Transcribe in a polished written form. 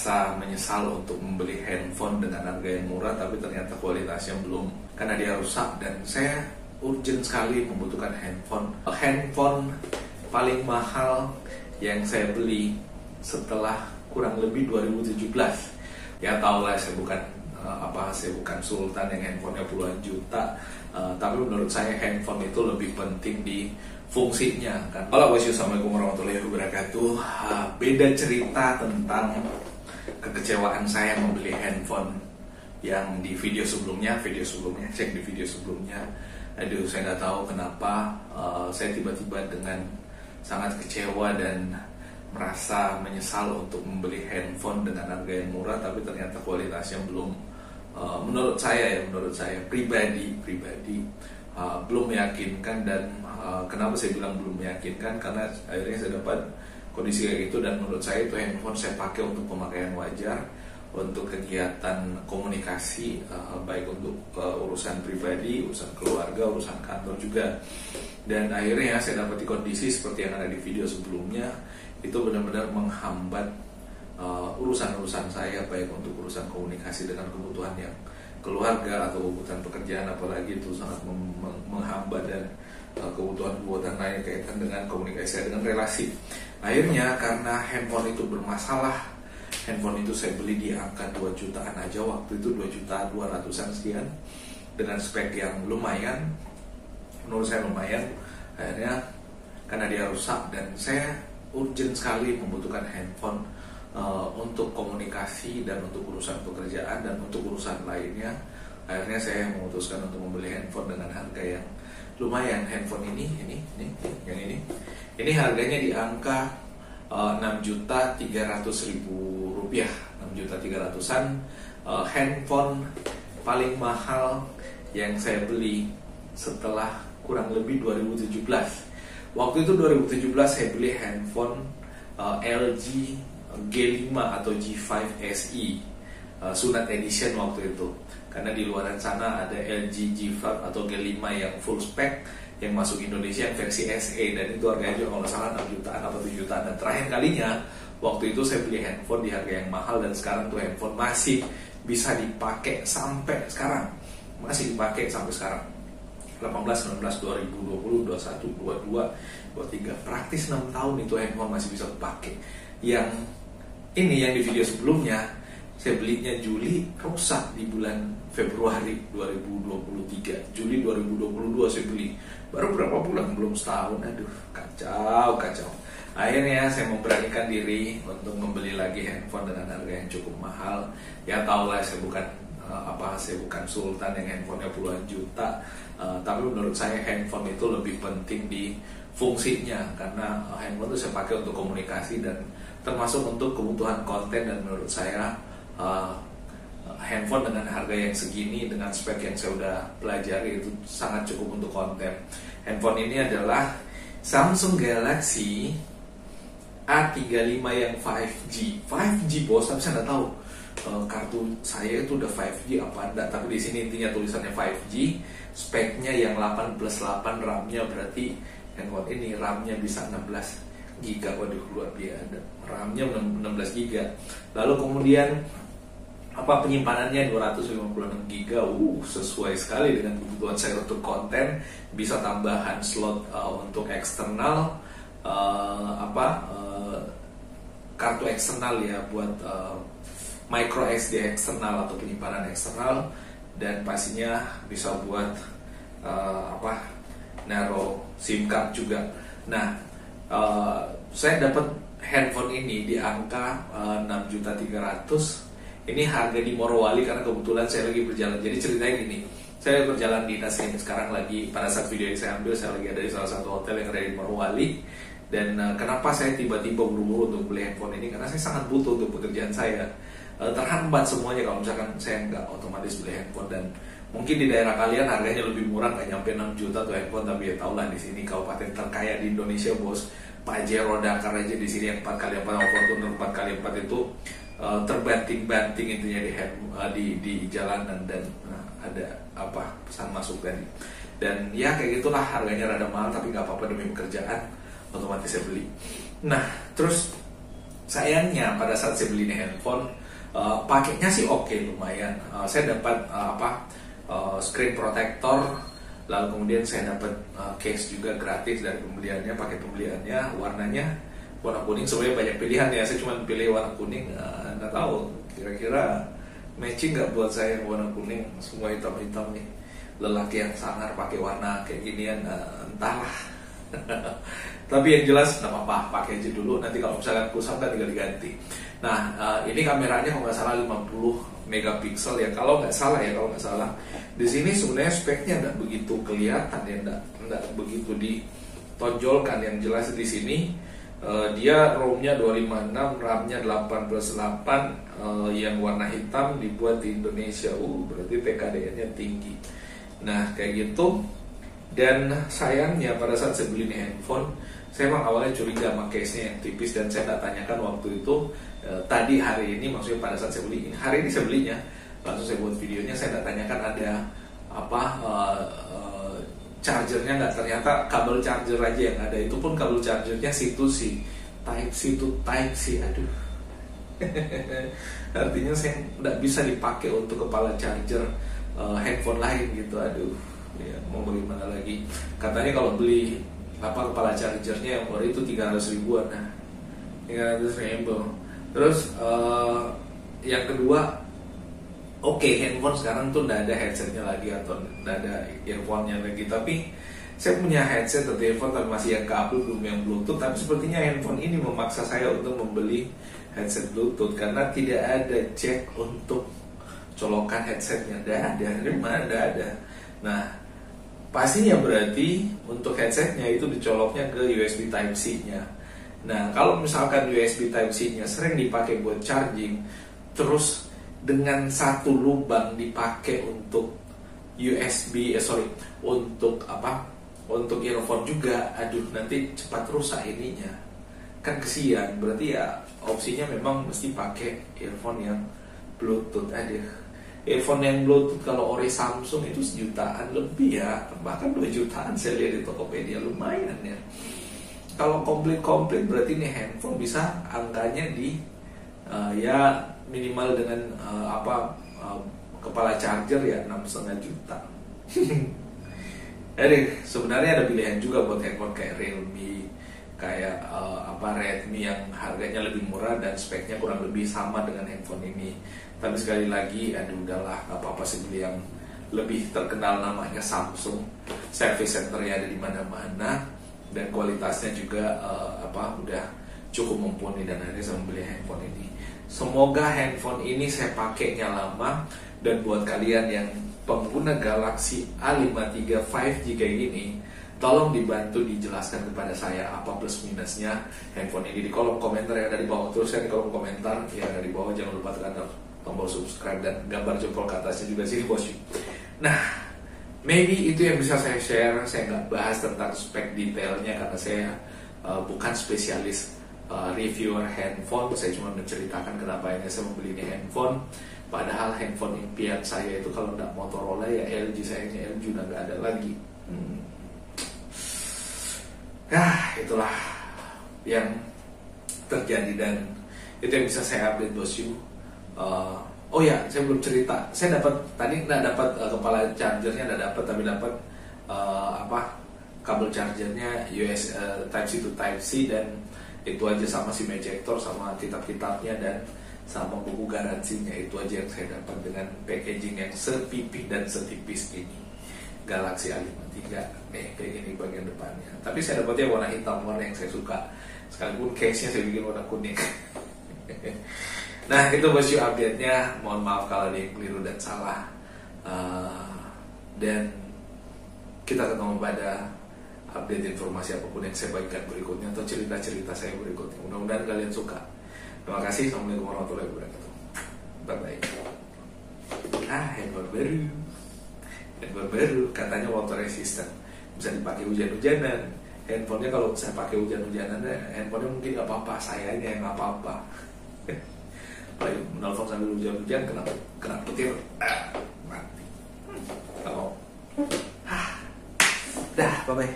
merasa menyesal untuk membeli handphone dengan harga yang murah tapi ternyata kualitasnya belum, karena dia rusak. Dan saya urgent sekali membutuhkan handphone paling mahal yang saya beli setelah kurang lebih 2017. Ya tau lah, saya bukan sultan yang handphonenya puluhan juta, tapi menurut saya handphone itu lebih penting di fungsinya kan. Halo guys, assalamualaikum warahmatullahi wabarakatuh. Beda cerita tentang kekecewaan saya membeli handphone yang di video sebelumnya, cek di video sebelumnya. Aduh, saya nggak tahu kenapa saya tiba-tiba dengan sangat kecewa dan merasa menyesal untuk membeli handphone dengan harga yang murah tapi ternyata kualitasnya belum, menurut saya pribadi belum meyakinkan. Dan kenapa saya bilang belum meyakinkan, karena akhirnya saya dapat kondisi kayak gitu. Dan menurut saya itu handphone saya pakai untuk pemakaian wajar, untuk kegiatan komunikasi, baik untuk urusan pribadi, urusan keluarga, urusan kantor juga. Dan akhirnya saya dapati kondisi seperti yang ada di video sebelumnya, itu benar-benar menghambat urusan-urusan saya, baik untuk urusan komunikasi dengan kebutuhan yang keluarga atau kebutuhan pekerjaan, apalagi itu sangat menghambat, dan kebutuhan lain kaitan dengan komunikasi dengan relasi. Akhirnya karena handphone itu bermasalah, handphone itu saya beli di angka 2 jutaan aja, waktu itu 2.200.000-an sekian, dengan spek yang lumayan, menurut saya lumayan. Akhirnya karena dia rusak dan saya urgent sekali membutuhkan handphone untuk komunikasi dan untuk urusan pekerjaan dan untuk urusan lainnya, akhirnya saya memutuskan untuk membeli handphone dengan harga yang lumayan. Handphone ini harganya di angka 6.300.000 rupiah, 6.300.000-an. Handphone paling mahal yang saya beli setelah kurang lebih 2017. Waktu itu 2017 saya beli handphone LG G5 atau G5 SE, Sunat Edition waktu itu. Karena di luaran sana ada LG G5 atau G5 yang full spec yang masuk Indonesia yang versi SE, dan itu harganya kalau nggak salah 6 jutaan atau 7 jutaan. Dan terakhir kalinya waktu itu saya beli handphone di harga yang mahal, dan sekarang tuh handphone masih bisa dipakai sampai sekarang, 18, 19, 2020, 21, 22, 23, praktis 6 tahun itu handphone masih bisa dipakai. Yang ini yang di video sebelumnya saya belinya Juli, rusak di bulan Februari 2023. Juli 2022 saya beli, baru berapa bulan, belum setahun. Aduh, kacau. Akhirnya saya memberanikan diri untuk membeli lagi handphone dengan harga yang cukup mahal. Ya tau lah, saya bukan sultan yang handphonenya puluhan juta, tapi menurut saya handphone itu lebih penting di fungsinya, karena handphone itu saya pakai untuk komunikasi dan termasuk untuk kebutuhan konten. Dan menurut saya handphone dengan harga yang segini, dengan spek yang saya udah pelajari, itu sangat cukup untuk konten. Handphone ini adalah Samsung Galaxy A35 yang 5G bos, tapi saya nggak tahu kartu saya itu udah 5G apa enggak, tapi di sini intinya tulisannya 5G, speknya yang 8+8 RAM-nya, berarti handphone ini RAM-nya bisa 16 GB. Waduh, luar biasa, RAM-nya 16 GB. Lalu kemudian penyimpanannya 256 GB. Sesuai sekali dengan kebutuhan saya untuk konten. Bisa tambahan slot untuk eksternal, kartu eksternal ya, buat micro SD eksternal atau penyimpanan eksternal, dan pastinya bisa buat naro SIM card juga. Nah, saya dapat handphone ini di angka 6.300.000. Ini harga di Morowali karena kebetulan saya lagi berjalan. Jadi ceritanya gini, saya berjalan dinas ini sekarang lagi, pada saat video yang saya ambil saya lagi ada di salah satu hotel yang ada di Morowali. Dan kenapa saya tiba-tiba buru-buru untuk beli handphone ini, karena saya sangat butuh untuk pekerjaan saya. Terhambat semuanya kalau misalkan saya nggak otomatis beli handphone. Dan mungkin di daerah kalian harganya lebih murah, nggak nyampe 6 juta tuh handphone, tapi ya tau lah di sini kabupaten terkaya di Indonesia bos. Pajero Dakar aja di sini yang 4x4 Fortuner 4x4 itu terbanting-banting intinya di jalanan, dan ada pesan masuk tadi. Dan ya kayak gitulah, harganya rada mahal tapi nggak apa-apa demi pekerjaan, otomatis saya beli. Nah terus sayangnya pada saat saya beli ini handphone, pakainya sih oke, lumayan. Saya dapat screen protector, lalu kemudian saya dapat case juga gratis dari pembeliannya, pakai pembeliannya. Warnanya warna kuning, sebenarnya banyak pilihan ya, saya cuma pilih warna kuning. Nggak tahu kira-kira matching nggak buat saya yang warna kuning, semua hitam-hitam nih. Lelaki yang sangar pakai warna kayak ginian, entahlah. Tapi yang jelas nggak apa-apa, pakai aja dulu. Nanti kalau misalkan kusam kan tinggal diganti. Nah, ini kameranya kalau nggak salah 50 megapiksel ya, kalau nggak salah. Di sini sebenarnya speknya nggak begitu kelihatan ya, nggak begitu ditonjolkan. Yang jelas di sini dia ROM-nya 256, RAM-nya 8+8, yang warna hitam, dibuat di Indonesia. Berarti PKDN-nya tinggi. Nah, kayak gitu. Dan sayangnya pada saat saya beli ini handphone, saya emang awalnya curiga sama case-nya yang tipis, dan saya tak tanyakan waktu itu. Tadi hari ini, maksudnya pada saat saya beli ini, hari ini saya belinya, langsung saya buat videonya. Saya tak tanyakan ada apa chargernya nggak, ternyata kabel charger aja yang ada. Itu pun kabel chargernya situ sih, Type C to Type C. Aduh. Artinya saya nggak bisa dipakai untuk kepala charger handphone lain gitu. Aduh, ya, mau bagaimana lagi. Katanya kalau beli kepala chargernya yang baru itu 300 ribuan. Nah, 300 ribu. Terus yang kedua, oke, handphone sekarang tuh nggak ada headsetnya lagi atau nggak ada earphone-nya lagi. Tapi saya punya headset atau earphone tapi masih yang kabel, belum yang Bluetooth. Tapi sepertinya handphone ini memaksa saya untuk membeli headset Bluetooth karena tidak ada jack untuk colokan headsetnya. Nggak ada. Nah, pastinya berarti untuk headsetnya itu dicoloknya ke USB Type C-nya. Nah, kalau misalkan USB Type C-nya sering dipakai buat charging, terus dengan satu lubang dipakai untuk untuk earphone juga, aduh, nanti cepat rusak ininya. Kan kesian, berarti ya opsinya memang mesti pakai earphone yang Bluetooth. Earphone yang Bluetooth kalau ori Samsung itu 1 jutaan lebih ya, bahkan 2 jutaan saya lihat di Tokopedia, lumayan ya. Kalau komplit berarti nih handphone bisa angkanya di ya minimal dengan kepala charger ya 6,5 juta. Jadi sebenarnya ada pilihan juga buat handphone kayak Realme, kayak Redmi yang harganya lebih murah dan speknya kurang lebih sama dengan handphone ini. Tapi sekali lagi, udahlah, gak apa-apa sih beli yang lebih terkenal, namanya Samsung. Service centernya ada di mana-mana dan kualitasnya juga udah cukup mumpuni, dan akhirnya saya membeli handphone ini. Semoga handphone ini saya pakainya lama, dan buat kalian yang pengguna Galaxy A53 5G kayak gini, tolong dibantu dijelaskan kepada saya apa plus minusnya handphone ini di kolom komentar yang ada di bawah. Teruskan di kolom komentar yang ada di bawah, jangan lupa tekan tombol subscribe dan gambar jempol ke atasnya juga sih bosku. Nah, maybe itu yang bisa saya share. Saya nggak bahas tentang spek detailnya karena saya bukan spesialis reviewer handphone. Saya cuma menceritakan kenapa ini saya membeli ini handphone. Padahal handphone impian saya itu kalau nggak Motorola ya LG. Sayangnya LG udah nggak ada lagi. Itulah yang terjadi dan itu yang bisa saya update bosku. Oh ya, saya belum cerita. Saya dapat tadi nggak dapat kepala chargernya, nggak dapat, tapi dapat kabel chargernya Type C to Type C, dan itu aja, sama SIM ejector, sama kitab-kitabnya, dan sama buku garansinya. Itu aja yang saya dapat dengan packaging yang sepipih dan setipis ini. Galaxy A53 nih kayak gini bagian depannya. Tapi saya dapatnya warna hitam, warna yang saya suka. Sekalipun case-nya saya bikin warna kuning. Nah, itu bosku update-nya. Mohon maaf kalau ada yang keliru dan salah. Dan kita ketemu pada update informasi apapun yang saya bagikan berikutnya, atau cerita-cerita saya berikutnya. Mudah-mudahan kalian suka. Terima kasih. Assalamualaikum warahmatullahi wabarakatuh. Bye-bye. Handphone baru katanya water resistant, bisa dipakai hujan-hujanan. Handphonenya kalau saya pakai hujan-hujanan, handphonenya mungkin nggak apa-apa, sayanya yang nggak apa-apa. Menelpon sambil hujan-hujan, kena petir, mati. Kalau dah, bye-bye.